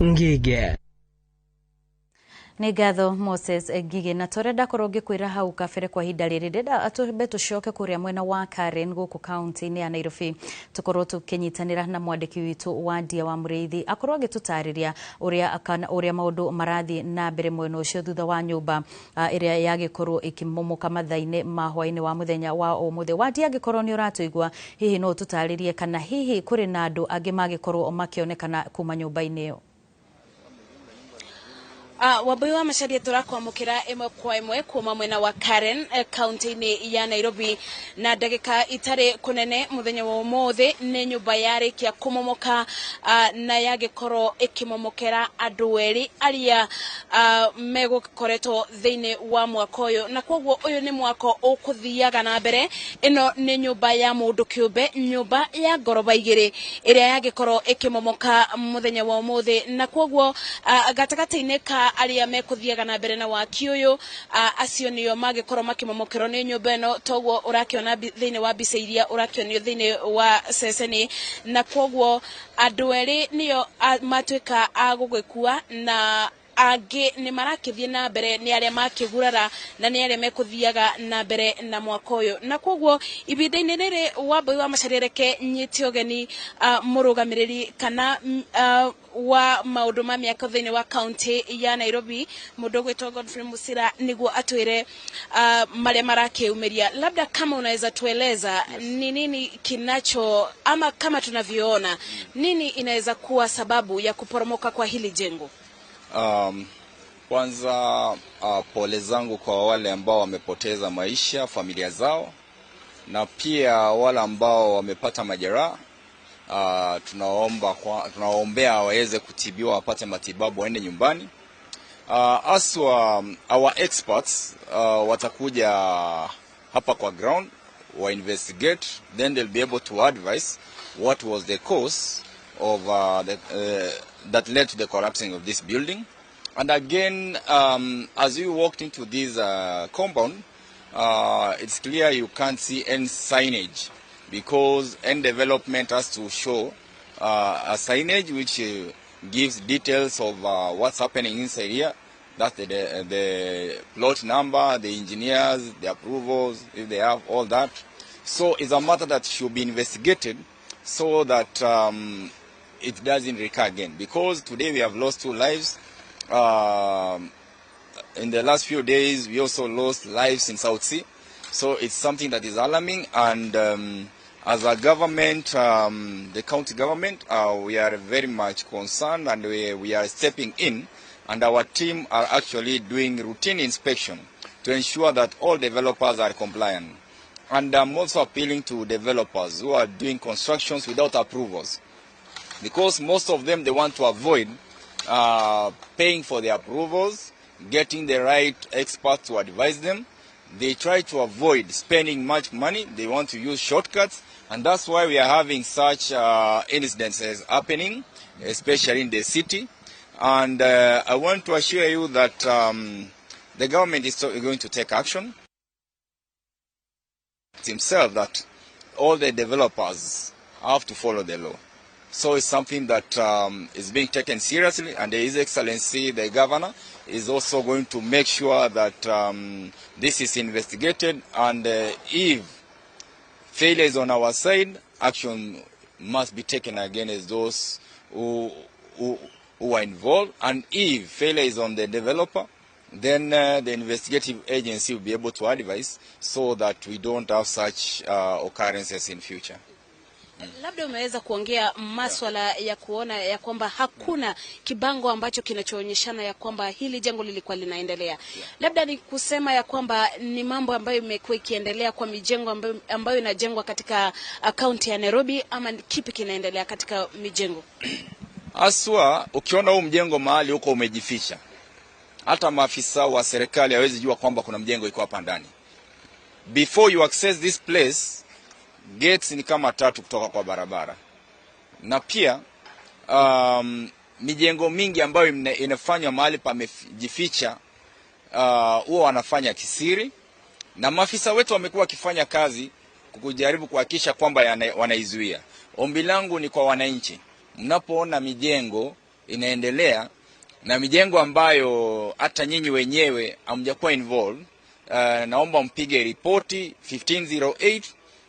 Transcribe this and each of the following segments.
Ngige Nigatho Moses Ngige na torenda koroge kwira hau kabere kwa hinda riri ndenda atube tucoke kuria mwena wa Karen guku county-ini ya Nairobi tukorwo tukinyitanira na mwandiki witu wa Ndia wa Muriithi akorwo agitutariria uria maundu marathi na mbere mwena ucio thutha wa nyumba iria yagikorwo ikimomoka mathaini ma hwaini wa muthenya wa umuthe wa Ndia gikorwo ni uratuigwa hihi no tutaririe kana hihi kuri na andu angi magikorwo makionekana kuma nyumba-ini iyo. Wabui wa Macharia turakwamukira imwe kwa imwe kuma mwena wa Karen county-ini ya Nairobi na ndagika itari kunene muthenya wa umuthi ni nyumba yarikia kumomoka na yagikorwo ikimomokera andu eri aria megukoretwo thiini wa mwaka uyu na kwoguo uyu ni mwaka ukuthiaga na mbere. Ino ni nyumba ya mundu kiumbe, nyumba ya ngoroba igiri iria yagikorwo ikimomoka muthenya wa umuthi na kwoguo gatagati-ini ka aria mekuthiaga na mbere na waki uyu acio nio magikorwo makimomokero ni nyumba ino toguo urakiona thiini wa mbica iria urakionio thiini wa ceceni na kwoguo andu eri nio matuika agugikua na angi ni marakithie na mbere ni aria makigurara na ni aria mekuthiaga na mbere na mwaka uyu na kwoguo ibinda-ini riri Wabui wa Macharia reke nyiti ogeni murugamiriri kana wa maundu ma miaka thiini wa county ya Nairobi mundu gwitwo Godfrey Musira niguo atwire maria marakiumiria. Labda kama unaweza tueleza ni nini kinacho ama kama tunavyoona nini inaweza kuwa sababu ya kuporomoka kwa hili jengo? Kwanza pole zangu kwa wale ambao wamepoteza maisha, familia zao, na pia wale ambao wamepata majeraha. Tunaombea waweze kutibiwa, wapate matibabu, waende nyumbani. Our experts watakuja hapa kwa ground, wa investigate, then they'll be able to advise what was the cause of that led to the collapsing of this building. And again, as we walked into this compound, it's clear you can't see any signage because any development has to show a signage which gives details of what's happening inside here. That's the plot number, the engineers, the approvals, if they have all that. So it's a matter that should be investigated so that it doesn't recur again. Because today we have lost 2 lives. In the last few days, we also lost lives in South Sea. So it's something that is alarming. And as a government, the county government, we are very much concerned and we are stepping in. And our team are actually doing routine inspection to ensure that all developers are compliant. And I'm also appealing to developers who are doing constructions without approvals. Because most of them, they want to avoid paying for the approvals, getting the right experts to advise them. They try to avoid spending much money. They want to use shortcuts. And that's why we are having such incidences happening, especially in the city. And I want to assure you that the government is going to take action. Himself that all the developers have to follow the law. So it's something that is being taken seriously, and His Excellency, the Governor, is also going to make sure that this is investigated, and if failure is on our side, action must be taken against those who are involved, and if failure is on the developer, then the investigative agency will be able to advise so that we don't have such occurrences in future. Labda umeweza kuongea maswala ya kuona ya kwamba hakuna kibango ambacho kinachoonyeshana ya kwamba hili jengo lilikuwa linaendelea. Labda ni kusema ya kwamba ni mambo ambayo imekuwa ikiendelea kwa mijengo ambayo inajengwa katika kaunti ya Nairobi, ama kipi kinaendelea katika mijengo? Aswa, ukiona huu mjengo mahali huko umejificha, hata maafisa wa serikali hawezi jua kwamba kuna mjengo iko hapa ndani. Before you access this place, gates ni kama 3 kutoka kwa barabara. Na pia mijengo mingi ambayo inafanywa mahali pamejificha huwa wanafanya kisiri, na maafisa wetu wamekuwa wakifanya kazi kujaribu kuhakikisha kwamba wanaizuia. Ombi langu ni kwa wananchi, mnapoona mijengo inaendelea na mijengo ambayo hata nyinyi wenyewe hamjakuwa involved, naomba mpige ripoti 1508.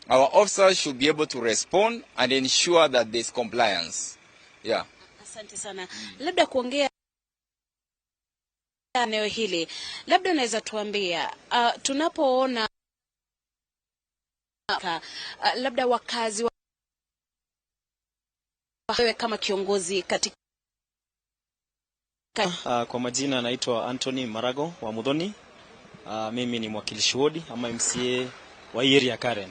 Our officers should be able to respond and ensure that there is compliance. Yeah. Asante sana. Labda kuongea eneo hili, labda unaweza tuambia tunapoona labda wakazi wewe kama kiongozi katika kwa majina naitwa Anthony Marago wa Muthoni. Mimi ni mwakilishi wodi ama MCA wa area Karen.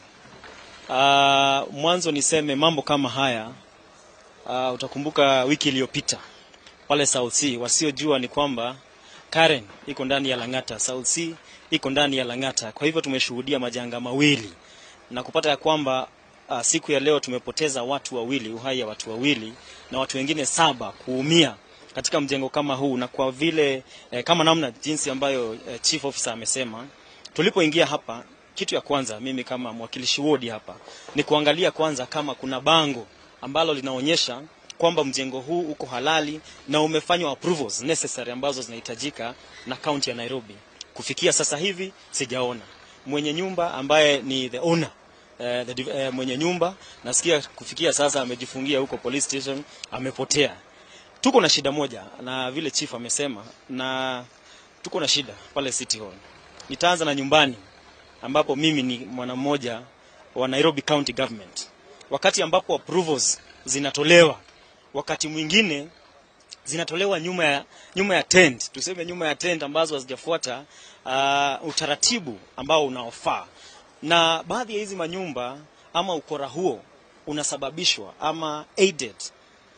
Mwanzo niseme mambo kama haya, utakumbuka wiki iliyopita pale South Sea, wasiojua ni kwamba Karen iko ndani ya Lang'ata, South Sea iko ndani ya Lang'ata. Kwa hivyo tumeshuhudia majanga mawili na kupata ya kwamba siku ya leo tumepoteza watu wawili, uhai ya watu wawili na watu wengine 7 kuumia katika mjengo kama huu. Na kwa vile kama namna jinsi ambayo chief officer amesema, tulipoingia hapa, kitu ya kwanza mimi kama mwakilishi wodi hapa ni kuangalia kwanza kama kuna bango ambalo linaonyesha kwamba mjengo huu uko halali na umefanywa approvals necessary ambazo zinahitajika na county ya Nairobi. Kufikia sasa hivi sijaona. Mwenye nyumba ambaye ni the owner, mwenye nyumba nasikia kufikia sasa amejifungia huko police station, amepotea. Tuko na shida moja na vile chief amesema, na tuko na shida pale City Hall. Nitaanza na nyumbani ambapo mimi ni mwana mmoja wa Nairobi County Government. Wakati ambapo approvals zinatolewa, wakati mwingine zinatolewa nyuma ya tent, tuseme nyuma ya tent ambazo hazijafuata utaratibu ambao unaofaa. Na baadhi ya hizi manyumba ama ukora huo unasababishwa ama aided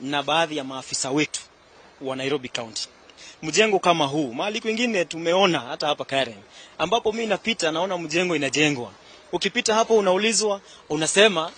na baadhi ya maafisa wetu wa Nairobi County. Mjengo kama huu mahali kwingine tumeona hata hapa Karen, ambapo mimi napita naona mjengo inajengwa. Ukipita hapo unaulizwa, unasema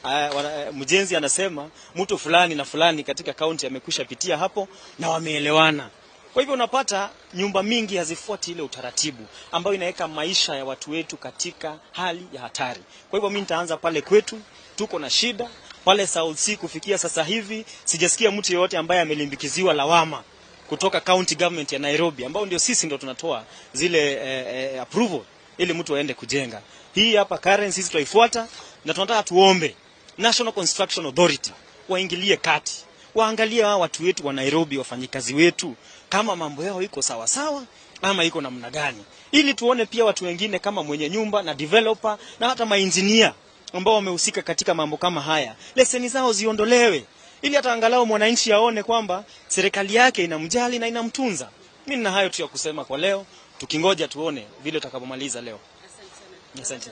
mjenzi anasema mtu fulani na fulani katika county amekwisha pitia hapo na wameelewana. Kwa hivyo unapata nyumba mingi hazifuati ile utaratibu ambao inaweka maisha ya watu wetu katika hali ya hatari. Kwa hivyo mimi nitaanza pale kwetu, tuko na shida pale South Sea. Kufikia sasa hivi sijasikia mtu yeyote ambaye amelimbikiziwa lawama kutoka county government ya Nairobi, ambao ndio sisi ndio tunatoa zile approval ili mtu aende kujenga. Hii hapa Karen sisi tutaifuata, na tunataka tuombe National Construction Authority waingilie kati, waangalie watu wetu wa Nairobi, wafanyikazi wetu, kama mambo yao iko sawa sawa ama iko namna gani, ili tuone pia watu wengine kama mwenye nyumba na developer na hata maengineer ambao wamehusika katika mambo kama haya, leseni zao ziondolewe, ili hata angalau mwananchi aone kwamba serikali yake inamjali na inamtunza. Mimi nina hayo tu ya kusema kwa leo, tukingoja tuone vile utakapomaliza leo. Asante.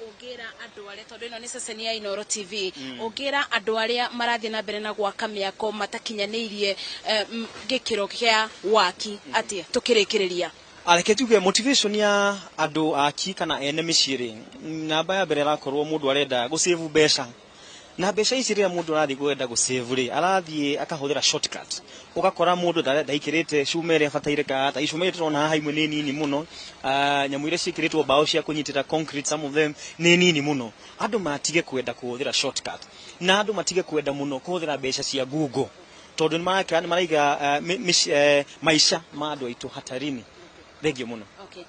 Ongera andu aria tondu ino ni ceceni ya Inooro TV, ongera andu aria marathie na mbere na gwaka miako matakinyanirie gikiro kia waki atia tukirikiriria. Aleke tuge motivation ya andu aki kana ene miciri na baya mbere rakorwo mundu arenda go save besha na besha ici rira mundu arathi gwenda go save ri arathie akahuthira shortcut, ugakora mundu ndaikirite shumere afataire ka ta ishumere turona haha imwe ni nini muno, nyamu ire cikiritwo bao cia kunyitira concrete, some of them ni nini muno. Andu matige kwenda kuhuthira shortcut na andu matige kwenda muno kuhuthira besha cia Google, tondu ni maraiga maisha ma andu aitu hatarini. Thegio muno. Okay.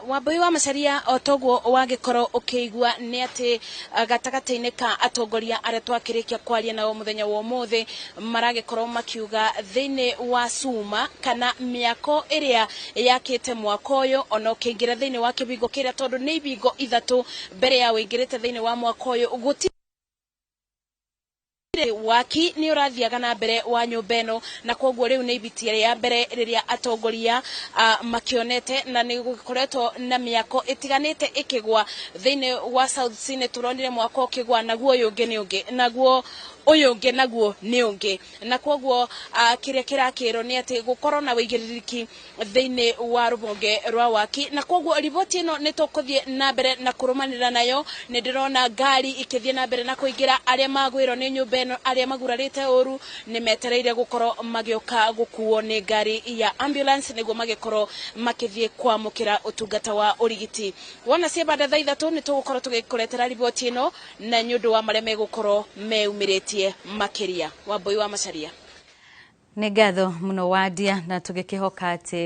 Wambui wa Macharia otogwo wagikoro ukiigua ni ati gatagataine ka atongoria aria twakirikia kwaria nao muthenya wa umuthi maragikoro makiuga thiini wa Suma kana miako iria yakite mwaka uyu ona ukiingira thiini wa kibingo kiria tondu ni ibingo 3 mbere ya wingirite thiini wa mwaka uyu guti waki ni urathiaga na mbere wa nyumba eno, na koguo riu ni ibitia ya mbere riria atongoria makionete na ni gukoretwo na miako itiganite ikigwa thiini wa South Sea. Turonire mwako ukigwa naguo yungi ni ungi naguo uyungi naguo ni ungi, na koguo kiria kirakiro ni ati gukorwo na wigiririki thiini wa rubonge rwa waki, na koguo riboti ino ni tukuthie na mbere na kurumanira nayo. Ni ndirona ngari ikithie na mbere na kuingira aria magwiro ni nyumba eno, aria magurarite uru ni metereire gukorwo magioka gukuo ni ngari ya ambulance niguo magikorwo makithie kwamukira utungata wa urigiti. Wona cia bada thaa 3 ni tugukorwo tugikuretera riboti ino na nyundu wa maria megukorwo meumirite makitie makiria. Wambui wa Macharia. Nĩ ngatho mũno Wadia, na tũgĩkĩhoka atĩ